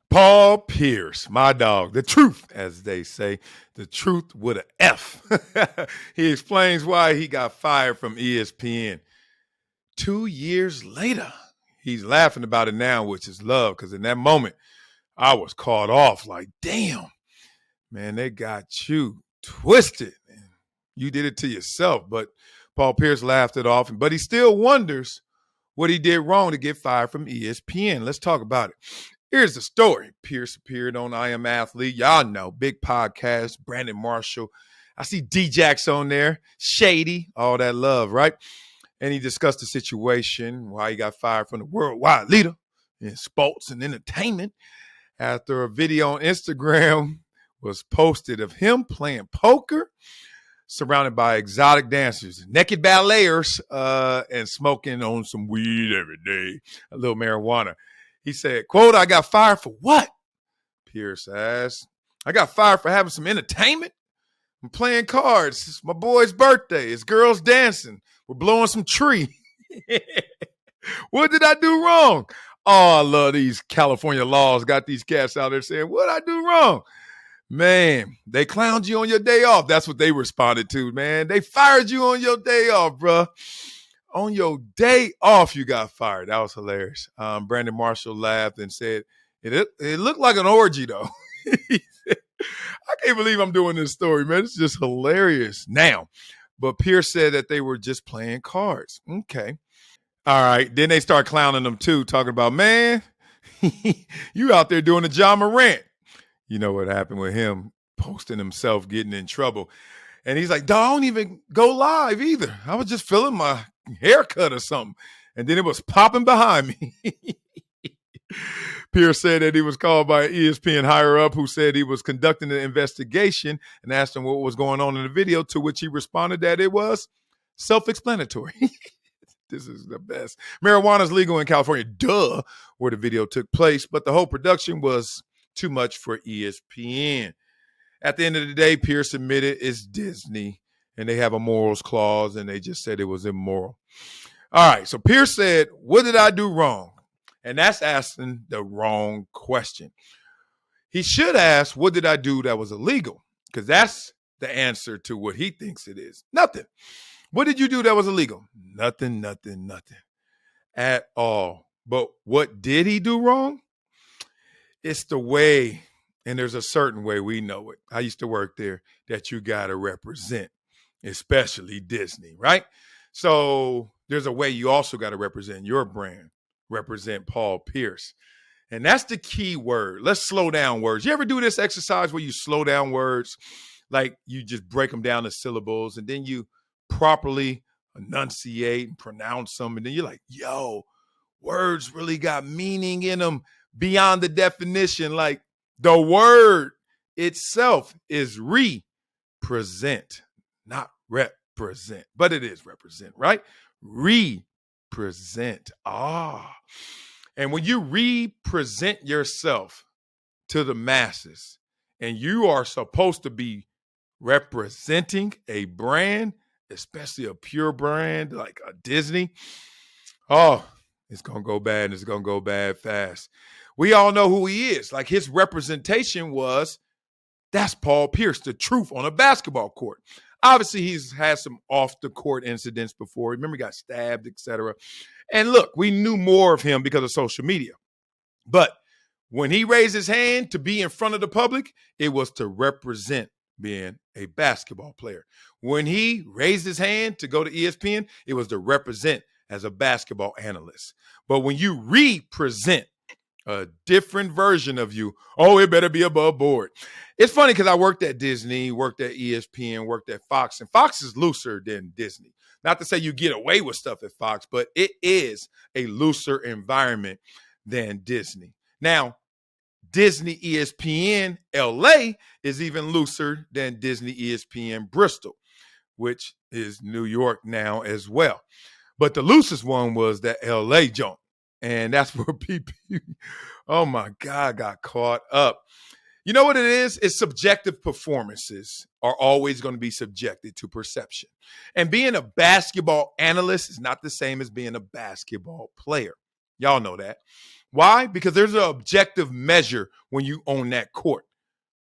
Paul Pierce, my dog, the truth, as they say, the truth with an F. He explains why he got fired from ESPN 2 years later. He's laughing about it now, which is love, because in that moment, I was caught off like, damn, man, they got you twisted. You did it to yourself. But Paul Pierce laughed it off, but he still wonders what he did wrong to get fired from ESPN. Let's talk about it. Here's the story. Pierce appeared on I Am Athlete. Y'all know, big podcast, Brandon Marshall. I see D-Jax on there, Shady, all that love, right? And he discussed the situation, why he got fired from the worldwide leader in sports and entertainment after a video on Instagram was posted of him playing poker surrounded by exotic dancers, naked balleters, and smoking on some weed every day, a little marijuana. He said, quote, "I got fired for what?" Pierce asked. "I got fired for having some entertainment. I'm playing cards. It's my boy's birthday. It's girls dancing. We're blowing some tree." What did I do wrong? Oh, I love these California laws. Got these cats out there saying, what did I do wrong? Man, they clowned you on your day off. That's what they responded to, man. They fired you on your day off, bro. On your day off, you got fired. That was hilarious. Brandon Marshall laughed and said, it looked like an orgy, though. He said, I can't believe I'm doing this story, man. It's just hilarious now. But Pierce said that they were just playing cards. Okay. All right. Then they start clowning them, too, talking about, man, you out there doing the John Morant. You know what happened with him posting himself getting in trouble. And he's like, dog, I don't even go live either. I was just filling my haircut or something. And then it was popping behind me. Pierce said that he was called by an ESPN higher up who said he was conducting an investigation and asked him what was going on in the video, to which he responded that it was self-explanatory. This is the best. Marijuana is legal in California, duh, where the video took place, but the whole production was too much for ESPN. At the end of the day, Pierce admitted it's Disney, and they have a morals clause, and they just said it was immoral. All right, so Pierce said, what did I do wrong? And that's asking the wrong question. He should ask, what did I do that was illegal? Because that's the answer to what he thinks it is. Nothing. What did you do that was illegal? Nothing at all. But what did he do wrong? It's the way, and there's a certain way, we know it. I used to work there, that you got to represent, especially Disney, right? So there's a way you also got to represent your brand, represent Paul Pierce. And that's the key word. Let's slow down words. You ever do this exercise where you slow down words? Like you just break them down to syllables and then you properly enunciate and pronounce them. And then you're like, yo, words really got meaning in them beyond the definition. Like the word itself is represent, not represent, but it is represent, right? Represent. And when you represent yourself to the masses and you are supposed to be representing a brand, especially a pure brand like a Disney, it's going to go bad and it's going to go bad fast. We all know who he is. Like his representation was, that's Paul Pierce, the truth on a basketball court. Obviously, he's had some off-the-court incidents before. Remember, he got stabbed, etc. And look, we knew more of him because of social media. But when he raised his hand to be in front of the public, it was to represent being a basketball player. When he raised his hand to go to ESPN, it was to represent as a basketball analyst. But when you represent a different version of you, it better be above board. It's funny because I worked at Disney, worked at ESPN, worked at Fox, and Fox is looser than Disney. Not to say you get away with stuff at Fox, but it is a looser environment than Disney. Now, Disney ESPN LA is even looser than Disney ESPN Bristol, which is New York now as well. But the loosest one was that LA joint. And that's where people, oh my God, got caught up. You know what it is? It's subjective performances are always going to be subjected to perception. And being a basketball analyst is not the same as being a basketball player. Y'all know that. Why? Because there's an objective measure when you own that court.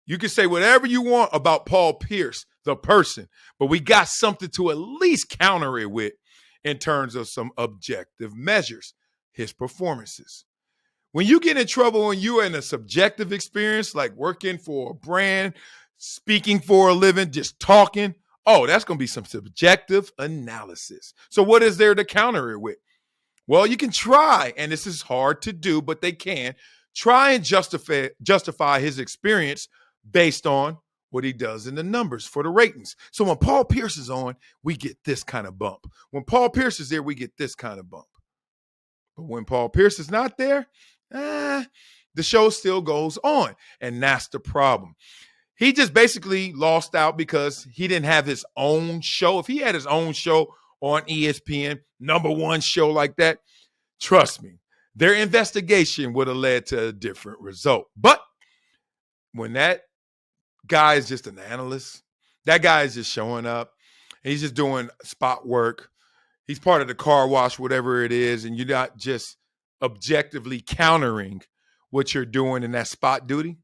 You can say whatever you want about Paul Pierce, the person, but we got something to at least counter it with in terms of some objective measures, his performances. When you get in trouble when you're in a subjective experience, like working for a brand, speaking for a living, just talking, oh, that's going to be some subjective analysis. So what is there to counter it with? Well, you can try, and this is hard to do, but they can try and justify his experience based on what he does in the numbers for the ratings. So when Paul Pierce is on, we get this kind of bump. When Paul Pierce is there, we get this kind of bump. But when Paul Pierce is not there, the show still goes on, and that's the problem. He just basically lost out because he didn't have his own show. If he had his own show on ESPN, number one show like that, trust me, their investigation would have led to a different result. But when that guy is just an analyst, that guy is just showing up, and he's just doing spot work. He's part of the car wash, whatever it is, and you're not just objectively countering what you're doing in that spot duty.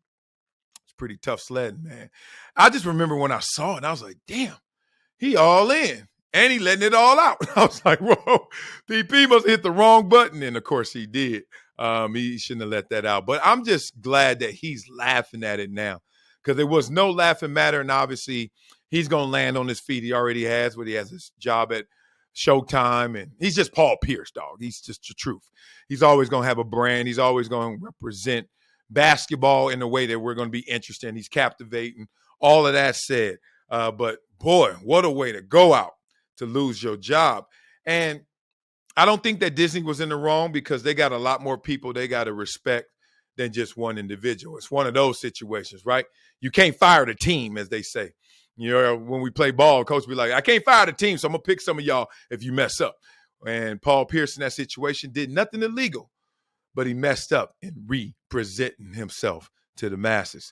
It's pretty tough sledding, man. I just remember when I saw it, I was like, damn, he all in. And he letting it all out. I was like, whoa, PP must have hit the wrong button. And, of course, he did. He shouldn't have let that out. But I'm just glad that he's laughing at it now because there was no laughing matter. And, obviously, he's going to land on his feet. He already has, but he has his job at Showtime. And he's just Paul Pierce, dog. He's just the truth. He's always going to have a brand. He's always going to represent basketball in a way that we're going to be interested in. He's captivating. All of that said. But, boy, what a way to go out to lose your job. And I don't think that Disney was in the wrong because they got a lot more people they got to respect than just one individual. It's one of those situations, right? You can't fire the team, as they say. You know, when we play ball, coach be like, I can't fire the team, so I'm going to pick some of y'all if you mess up. And Paul Pierce in that situation did nothing illegal, but he messed up in representing himself to the masses.